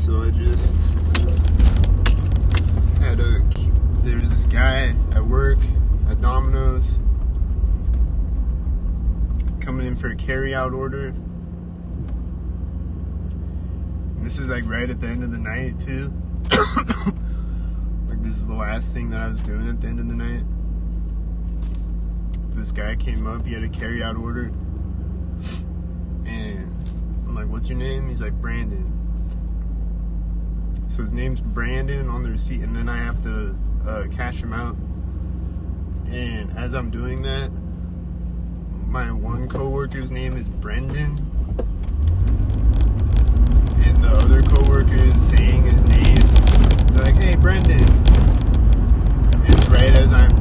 So I just had there was this guy at work at Domino's coming in for a carry-out order. And this is like right at the end of the night too. Like this is the last thing that I was doing at the end of the night. This guy came up, he had a carry-out order. And I'm like, what's your name? He's like, Brandon. So his name's Brandon on the receipt, and then I have to cash him out. And as I'm doing that, my one coworker's name is Brendan, and the other coworker is saying his name. They're like, hey, Brendan. And it's right as I'm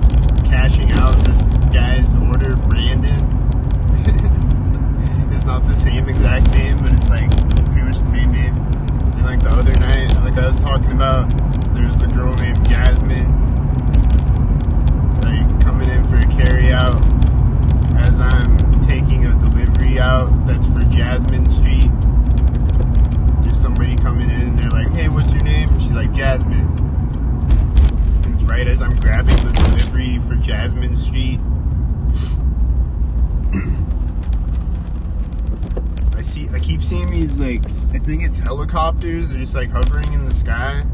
cashing out this guy's order, Brandon. It's not the same exact name, but it's like pretty much the same name. And like the other night, like I was talking about, there's a girl named Jasmine, like coming in for a carry out as I'm taking a delivery out that's for Jasmine Street. There's somebody coming in and they're like, hey, what's your name? And she's like, Jasmine. And it's right as I'm grabbing the delivery for Jasmine Street. I keep seeing these, like, I think it's helicopters. They're just like hovering in the sky.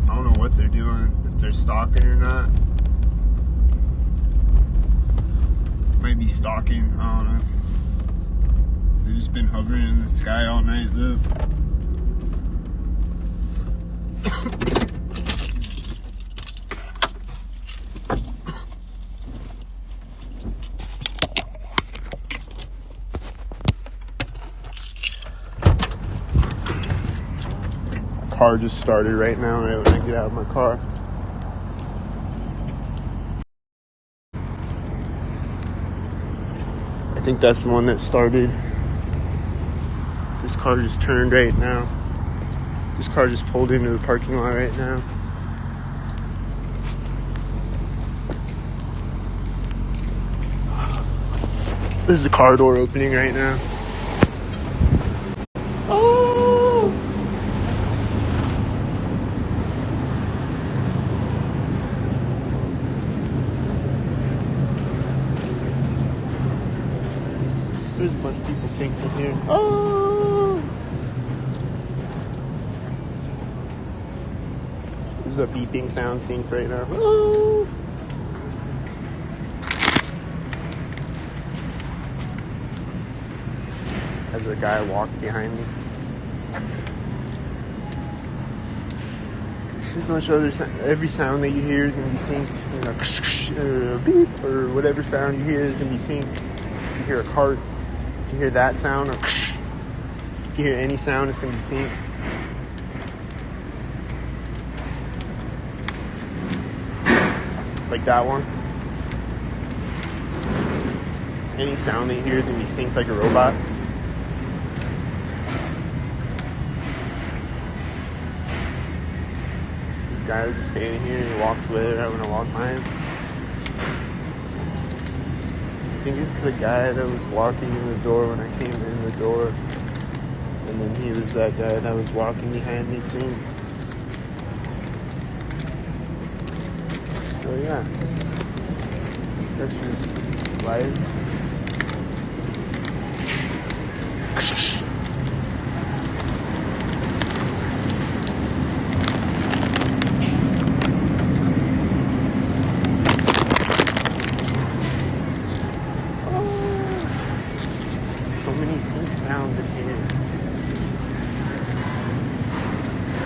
I don't know what they're doing, if they're stalking or not. Might be stalking, I don't know. They've just been hovering in the sky all night though. Car just started right now, right when I get out of my car. I think that's the one that started. This car just turned right now. This car just pulled into the parking lot right now. There's the car door opening right now. There's a bunch of people sinking here. Oh! There's a beeping sound synced right now. Oh! As a guy walked behind me. There's a bunch of other sound. Every sound that you hear is going to be synced. You know, beep, or whatever sound you hear is going to be synced. If you hear a cart, if you hear that sound, or if you hear any sound, it's going to be synced. Like that one. Any sound that you hear is going to be synced like a robot. This guy was just standing here and he walks away right when I walk by him. I think it's the guy that was walking in the door when I came in the door, and then he was that guy that was walking behind me singing. So yeah, that's just life. So many sync sounds in here.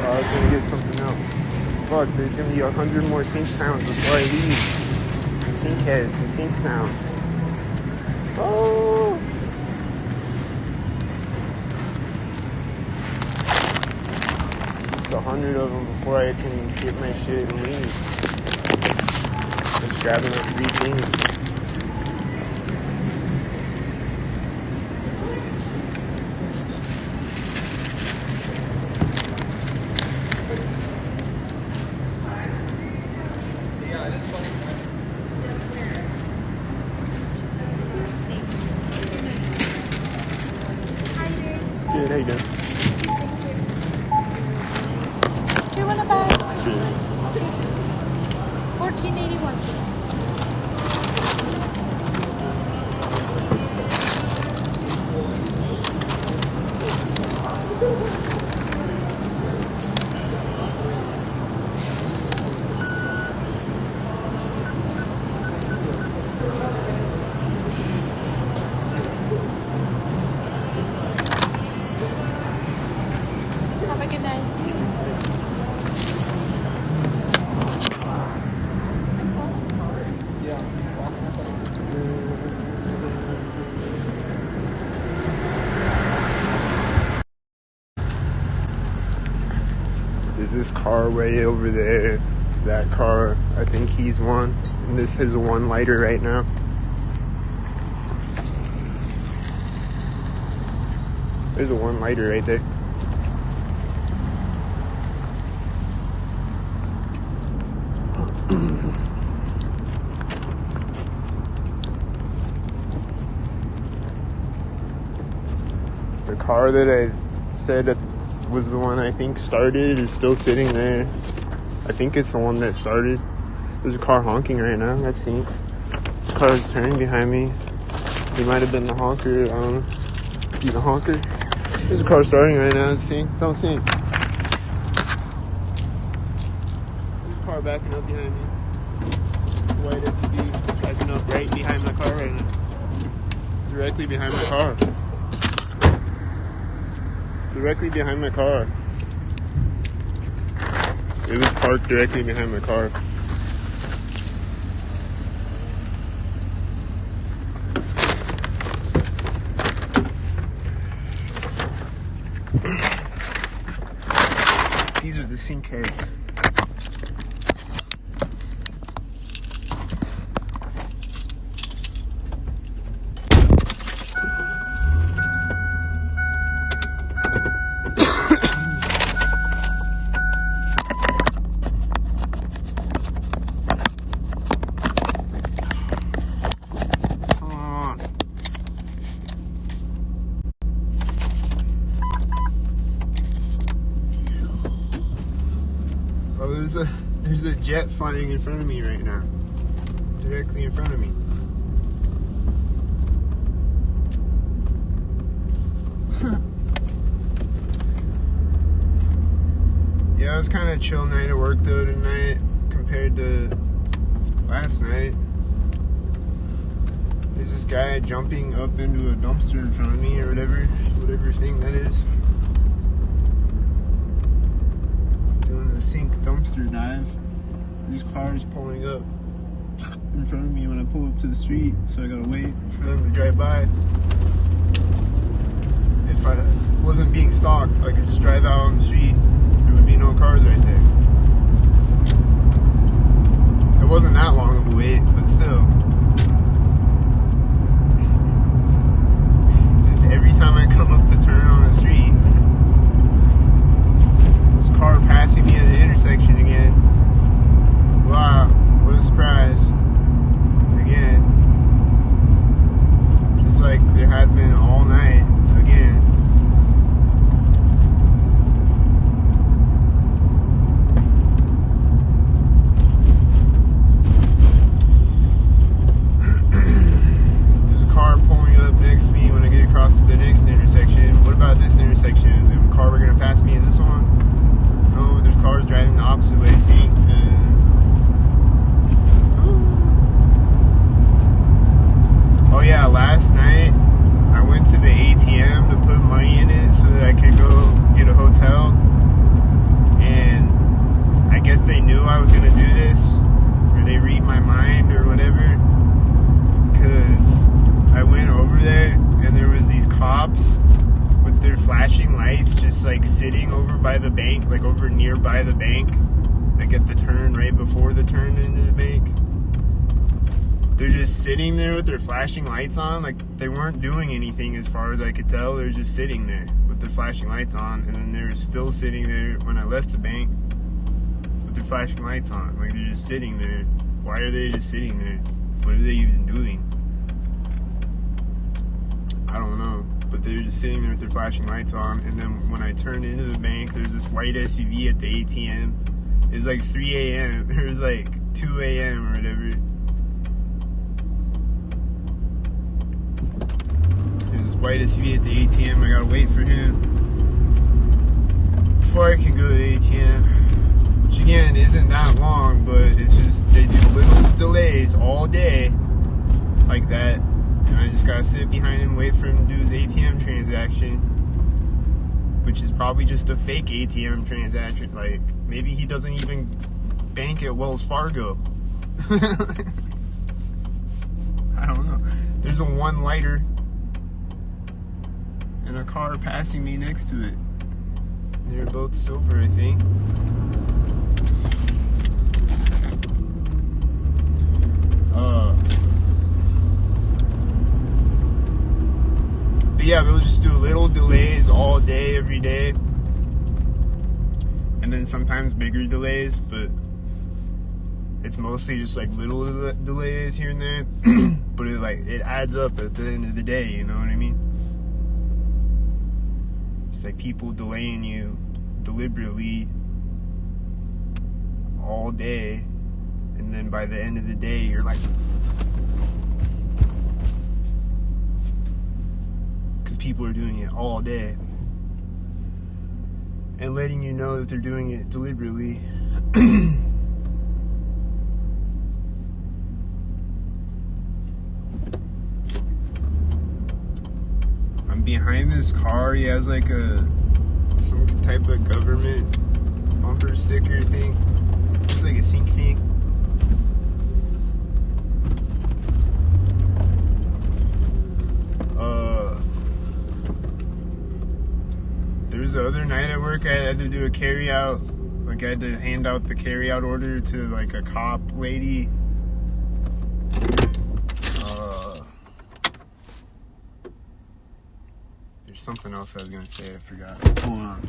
Oh, I was gonna get something else. Fuck, there's gonna be 100 more sync sounds before I leave. And sync heads and sync sounds. Oh! Just 100 of them before I can get my shit and leave. Just grabbing up 3 things. Good, how you doing? a good night. There's this car way over there. That car, I think he's one. And this is a one lighter right now. There's a one lighter right there. The car that I said was the one I think started is still sitting there. I think it's the one that started. There's a car honking right now. Let's see. This car is turning behind me. He might have been the honker. I don't know. Is he the honker? There's a car starting right now. Let's see. Don't see him. There's a car backing up behind me. White SUV backing up right behind my car right now. Directly behind my car. Directly behind my car. It was parked directly behind my car. These are the sink heads. There's a jet flying in front of me right now. Directly in front of me. Yeah, it was kind of a chill night at work though tonight compared to last night. There's this guy jumping up into a dumpster in front of me or whatever thing that is. Sink dumpster dive. These cars pulling up in front of me when I pull up to the street, so I gotta wait for them to drive by. If I wasn't being stalked, I could just drive out on the street. There would be no cars right there. It wasn't that long of a wait, but still. It's just every time I come up to turn on the street, car passing me at the intersection again. Wow, what a surprise. Again. Just like there has been all night. Again. There's a car pulling up next to me when I get across the next intersection. What about this intersection? Is there a car we're going to pass me at this one? No, there's cars driving the opposite way, see? Oh yeah, last night I went to the ATM to put money in it so that I could go get a hotel. And I guess they knew I was going to do this, or they read my mind or whatever. Because I went over there and there was these cops with their flashing lights just like sitting over by the bank, like over nearby the bank, like at the turn right before the turn into the bank. They're just sitting there with their flashing lights on, like they weren't doing anything as far as I could tell. They were just sitting there with their flashing lights on, and then they were still sitting there when I left the bank with their flashing lights on. Like they're just sitting there. Why are they just sitting there? What are they even doing? I don't know. But they were just sitting there with their flashing lights on, and then when I turned into the bank, there's this white SUV at the ATM. It was like 3 a.m. It was like 2 a.m. or whatever. There's this white SUV at the ATM. I gotta wait for him before I can go to the ATM. Which again, isn't that long, but it's just, they do little delays all day like that. And I just gotta sit behind him, wait for him to do his ATM transaction. which is probably just a fake ATM transaction. Like, maybe he doesn't even bank at Wells Fargo. I don't know. There's a one lighter and a car passing me next to it. They're both silver, I think. But yeah, they'll just do little delays all day, every day. And then sometimes bigger delays, but it's mostly just like little delays here and there. But it adds up at the end of the day, you know what I mean? It's like people delaying you deliberately all day, and then by the end of the day, you're like, because people are doing it all day and letting you know that they're doing it deliberately. I'm behind this car. He has like some type of government bumper sticker thing. Looks like a sync thing. There was the other night at work, I had to do a carry out. Like, I had to hand out the carry out order to like a cop lady. There's something else I was gonna say, I forgot. Hold on.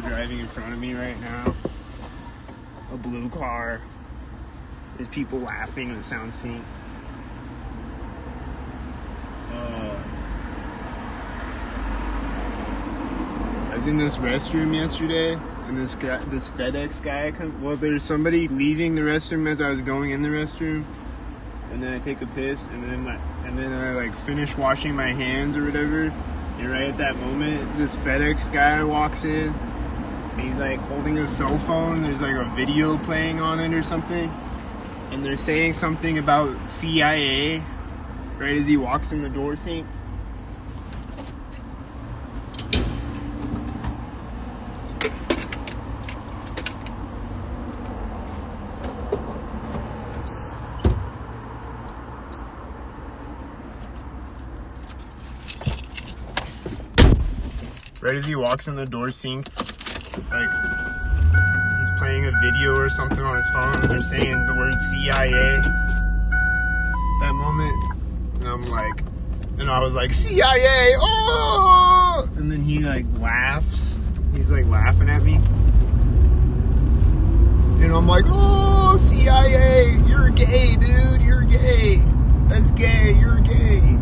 Driving in front of me right now, a blue car. There's people laughing in the sound sync. I was in this restroom yesterday, and this FedEx guy there's somebody leaving the restroom as I was going in the restroom, and then I take a piss, and then I like finish washing my hands or whatever, and right at that moment, this FedEx guy walks in. He's like holding a cell phone. There's like a video playing on it or something. And they're saying something about CIA right as he walks in the door sync. Right as he walks in the door sync. Like, he's playing a video or something on his phone, and they're saying the word CIA that moment, and I was like, CIA, oh! And then he like laughs. He's like laughing at me, and I'm like, oh, CIA, you're gay, dude, you're gay. That's gay, you're gay.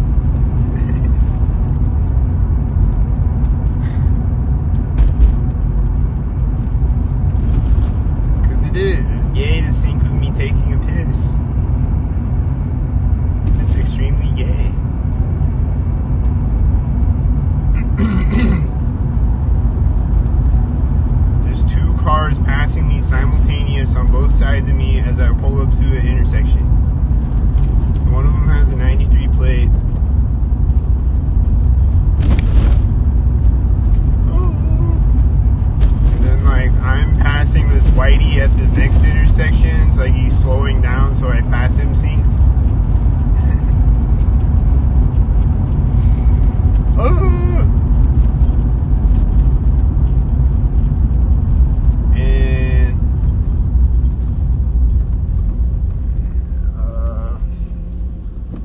It's gay to sync with me taking a piss. It's extremely gay. There's two cars passing me simultaneous on both sides of me as I pull up to an intersection. One of them has a 93 plate. I'm passing this whitey at the next intersection. It's like he's slowing down, so I pass him synced. And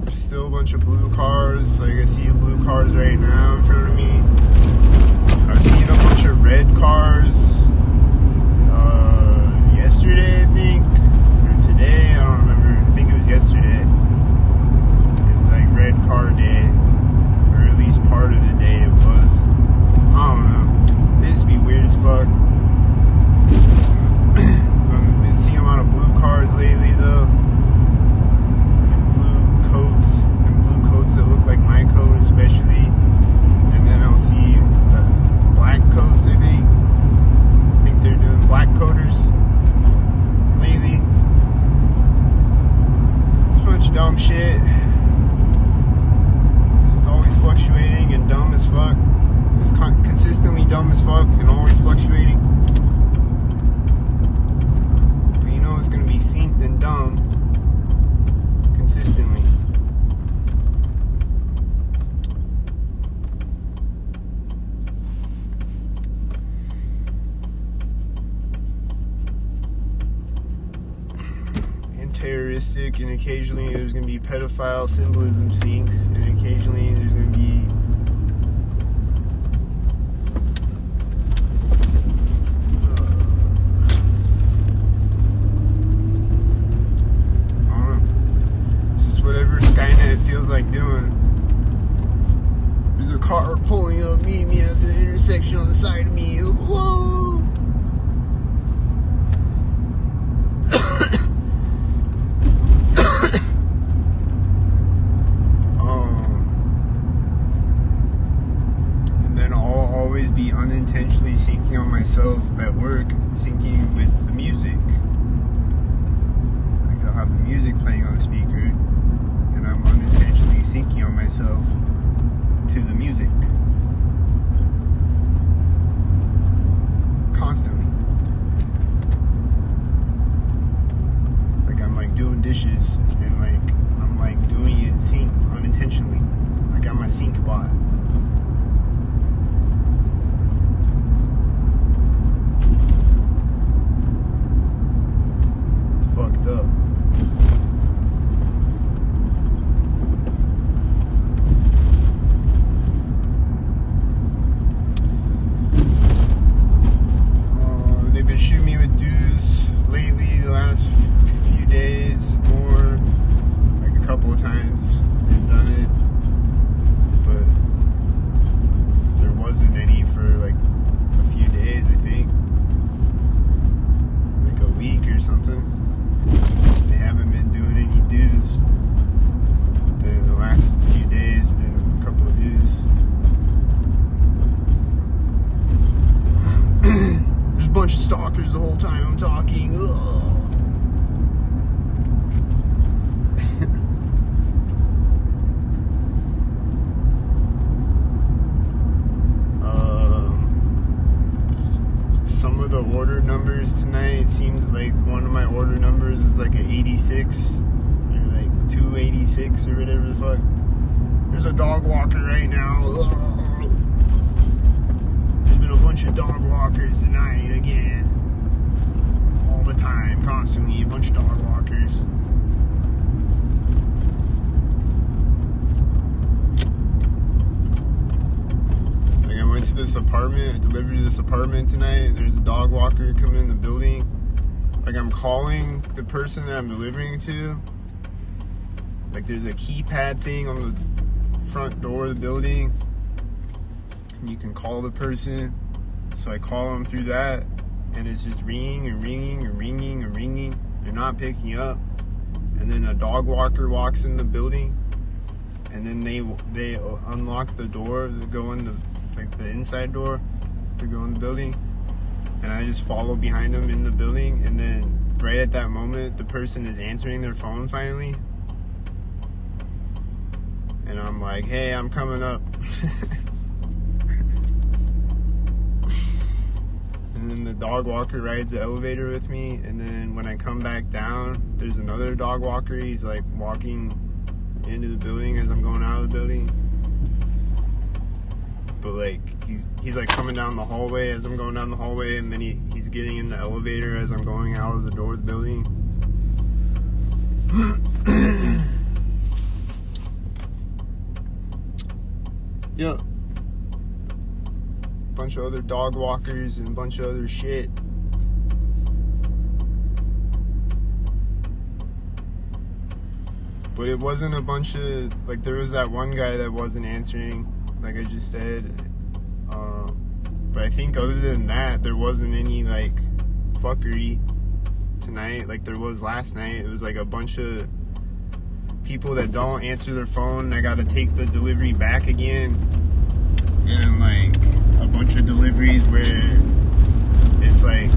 there's still a bunch of blue cars. Like, I see blue cars right now in front of me. I've seen a bunch of red terroristic, and occasionally there's going to be pedophile symbolism sinks, and occasionally there's going to be I don't know. It's just whatever Skynet feels like doing. There's a car pulling up, meeting me at the intersection on the side of me. Whoa! Be unintentionally syncing on myself at work, syncing with the music. Like I'll have the music playing on the speaker, and I'm unintentionally syncing on myself to the music constantly. Like I'm like doing dishes, and like I'm like doing it synced unintentionally. I got my sync bot. Fucked up. They've been shooting me with dudes lately the last few days, more, like a couple of times they've done it, but there wasn't any for like a few days, I think, like a week or something. They haven't been doing any dues. But the last few days been a couple of dues. There's a bunch of stalkers the whole time I'm talking. Some of the order numbers tonight seemed like one of my order numbers was like an 86 or like 286 or whatever the fuck. There's a dog walker right now. There's been a bunch of dog walkers tonight again. All the time, constantly, a bunch of dog walkers. Like I went to this apartment, I delivered to this apartment tonight, and there's a dog walker coming in the building. Like I'm calling the person that I'm delivering to. Like there's a keypad thing on the front door of the building, and you can call the person. So I call them through that, and it's just ringing and ringing and ringing and ringing. They're not picking up. And then a dog walker walks in the building, and then they unlock the door to go in the inside door to go in the building, and I just follow behind them in the building, and then right at that moment the person is answering their phone finally, and I'm like, hey, I'm coming up. And then the dog walker rides the elevator with me, and then when I come back down, there's another dog walker. He's like walking into the building as I'm going out of the building. But like he's like coming down the hallway as I'm going down the hallway, and then he's getting in the elevator as I'm going out of the door of the building. Yeah. Bunch of other dog walkers and a bunch of other shit. But it wasn't a bunch of, like, there was that one guy that wasn't answering, like I just said. But I think other than that, there wasn't any, like, fuckery tonight like there was last night. It was like a bunch of people that don't answer their phone. I gotta take the delivery back again. And, like, a bunch of deliveries where it's like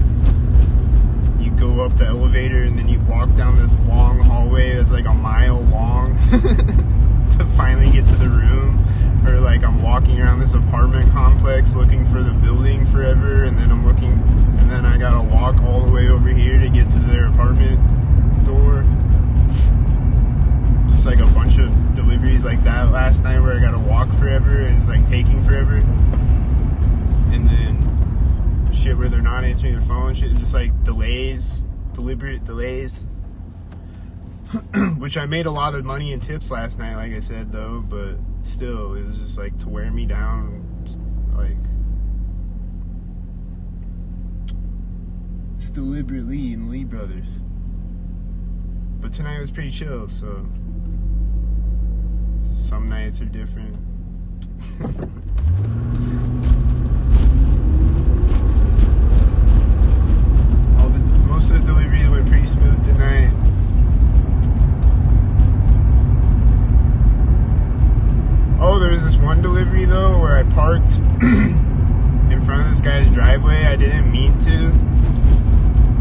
you go up the elevator and then you walk down this long hallway that's like a mile long to finally get to the room. Or like I'm walking around this apartment complex looking for the building forever, and then I'm looking, and then I gotta walk all the way over here to get to their apartment door. Just like a bunch of deliveries like that last night where I gotta walk forever and it's like taking forever. And then shit where they're not answering their phone, shit is just like delays, deliberate delays. Which I made a lot of money in tips last night, like I said, though, but still, it was just like to wear me down, like, it's deliberately in Lee Brothers. But tonight was pretty chill, so some nights are different. Most of the deliveries went pretty smooth tonight. Oh, there was this one delivery though where I parked in front of this guy's driveway. I didn't mean to,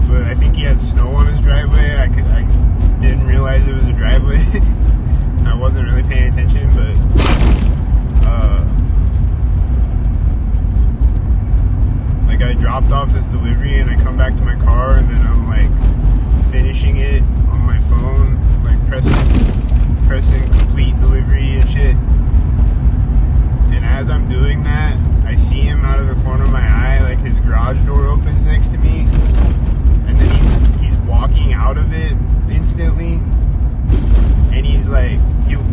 but I think he had snow on his driveway. I didn't realize it was a driveway. I wasn't really paying attention, but like I dropped off this delivery and I come back to my car and then I'm like finishing it on my phone, like pressing complete delivery and shit. And as I'm doing that, I see him out of the corner of my eye, like his garage door opens next to me, and then he's walking out of it instantly, and he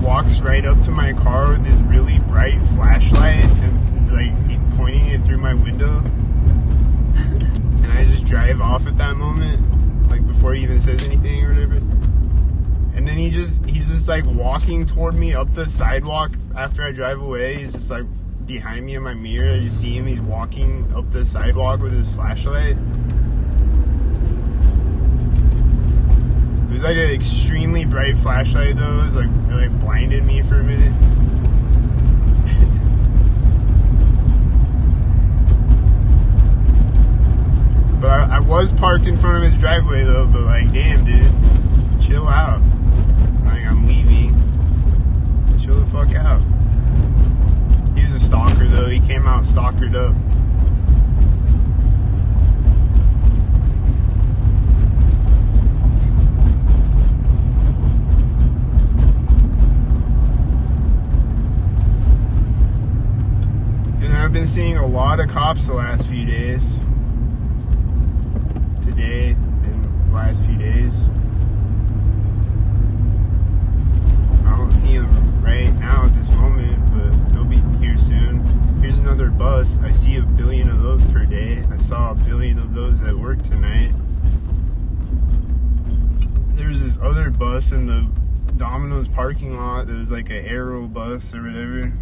walks right up to my car with this really bright flashlight, and is like pointing it through my window, and I just drive off at that moment, like before he even says anything or whatever. And then he's just like walking toward me up the sidewalk after I drive away. He's just like behind me in my mirror. I just see him. He's walking up the sidewalk with his flashlight. It was like an extremely bright flashlight though. It like blinded me for a minute. But I was parked in front of his driveway though. But like, damn, dude, chill out. Like, I'm leaving. Chill the fuck out. He was a stalker though. He came out stalkered up. And I've been seeing a lot of cops the last few days. Today and the last few days. I don't see them right now at this moment, but they'll be here soon. Here's another bus. I see 1 billion of those per day. I saw 1 billion of those at work tonight. There's this other bus in the Domino's parking lot that was like an Aero bus or whatever.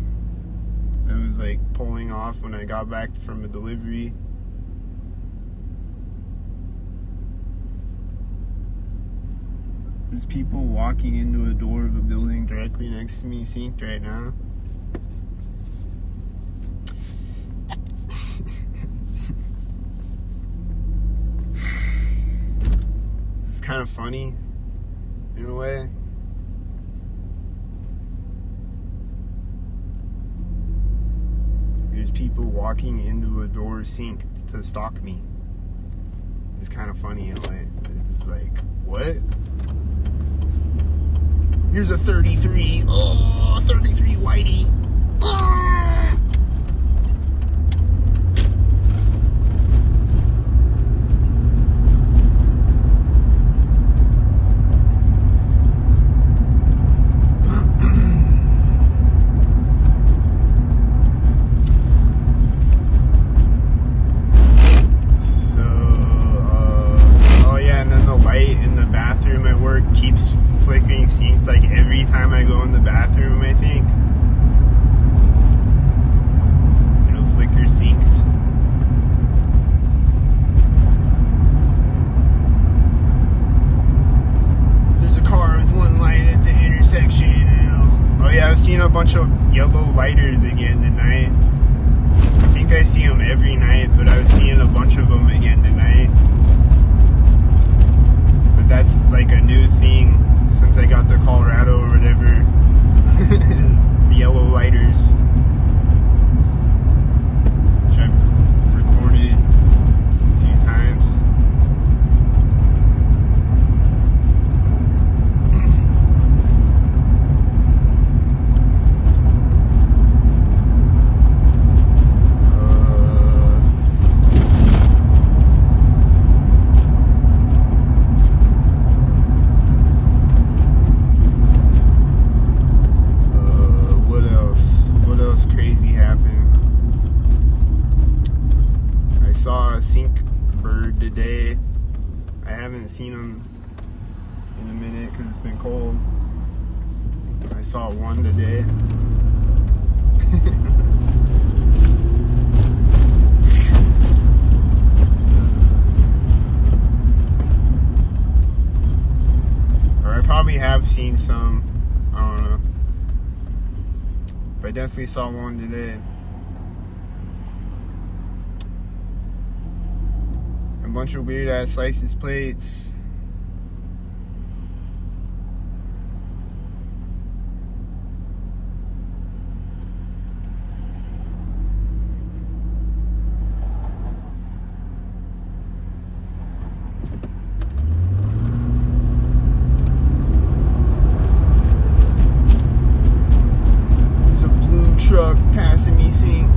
It was like pulling off when I got back from a delivery. There's people walking into a door of a building directly next to me, synced right now. It's kind of funny, in a way. There's people walking into a door synced to stalk me. It's kind of funny in a way. It's like, what? Here's a 33. Oh, 33 Whitey. Oh! A bunch of yellow lighters again tonight. I think I see them every night, but I was seeing a bunch of them again tonight. But that's like a new thing since I got the Colorado or whatever. The yellow lighters. Which I've recorded a few times. today. I haven't seen them in a minute because it's been cold. I saw one today. Or I probably have seen some. I don't know. But I definitely saw one today. A bunch of weird ass license plates. There's a blue truck passing me, seeing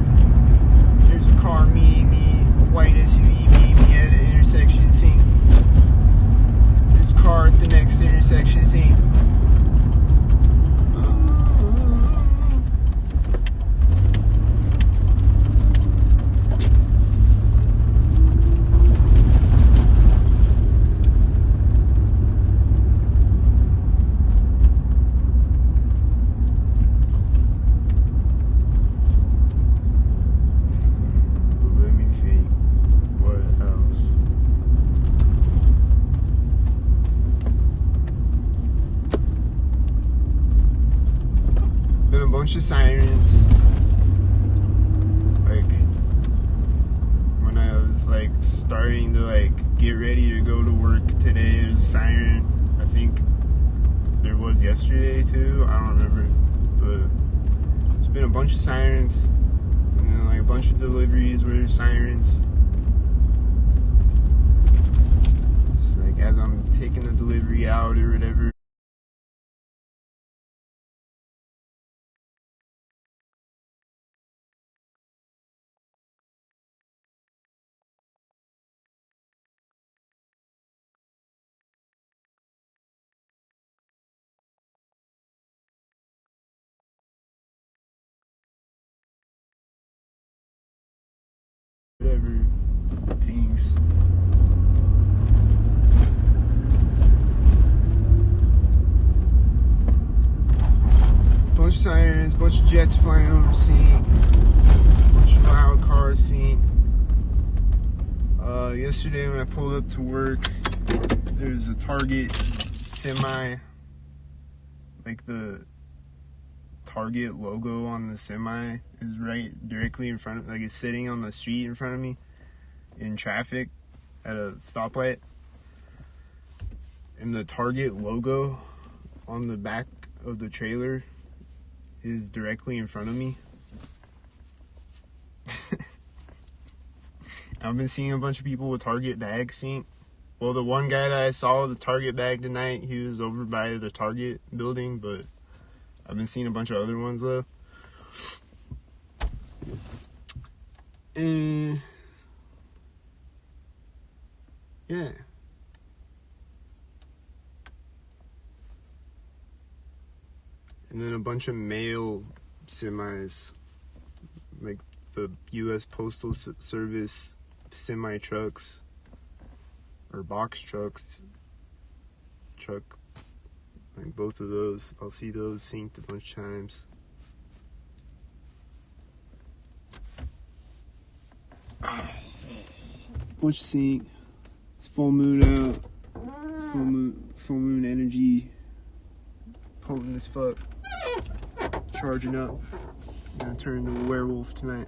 there's a car meeting me, a white SUV meeting me at an intersection, seeing there's a car at the next intersection, seeing let me think. What else? Been a bunch of sirens. Like when I was like starting to like get ready to go to work today, there's a siren. I think there was yesterday too. I don't remember, but there's been a bunch of sirens, and then like a bunch of deliveries where there's sirens. It's like as I'm taking a delivery out or whatever. Whatever things. Bunch of sirens, bunch of jets flying over the scene, bunch of loud cars seen. Yesterday when I pulled up to work, there's a Target semi, like the Target logo on the semi is right directly in front of, like it's sitting on the street in front of me in traffic at a stoplight. And the Target logo on the back of the trailer is directly in front of me. I've been seeing a bunch of people with Target bags seen. Well, the one guy that I saw with the Target bag tonight, he was over by the Target building, but I've been seeing a bunch of other ones though. And yeah. And then a bunch of mail semis, like the U.S. Postal Service semi trucks or box trucks, like both of those. I'll see those synced a bunch of times. Bunch of sync. It's full moon out. Full moon energy. Potent as fuck. Charging up. I'm gonna turn into a werewolf tonight.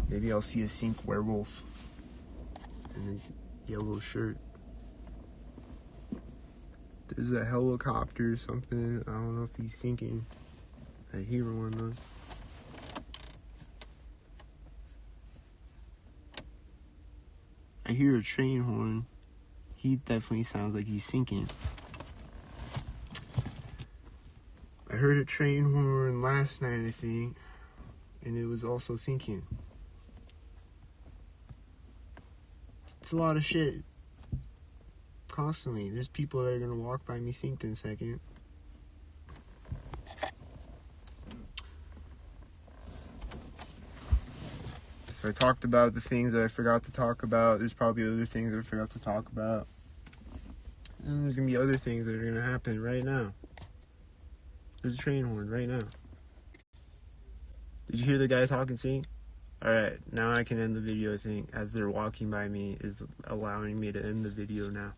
Maybe I'll see a sync werewolf in a yellow shirt. There's a helicopter or something. I don't know if he's sinking. I hear one though. I hear a train horn. He definitely sounds like he's sinking. I heard a train horn last night, I think, and it was also sinking. It's a lot of shit. Constantly. There's people that are gonna walk by me synced in a second. So I talked about the things that I forgot to talk about. There's probably other things that I forgot to talk about. And there's going to be other things that are going to happen right now. There's a train horn right now. Did you hear the guy talking, sing? Alright, now I can end the video, I think, as they're walking by me is allowing me to end the video now.